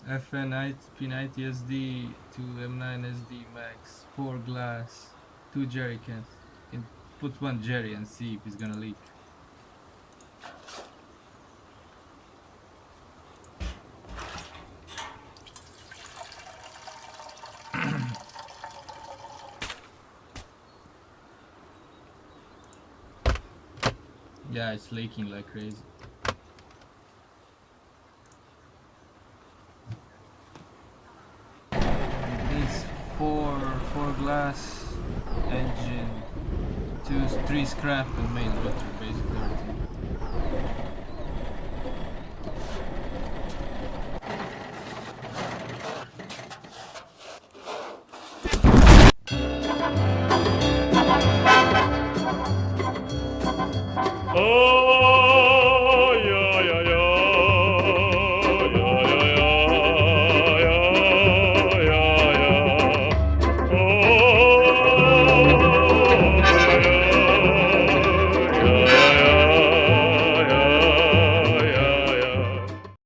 FN P90 SD, 2 M9 SD Max, 4 glass, 2 jerry cans. Can put one jerry and see if it's gonna leak. Yeah, it's leaking like crazy. This four glass engine, three scrap and main rotor, basically everything.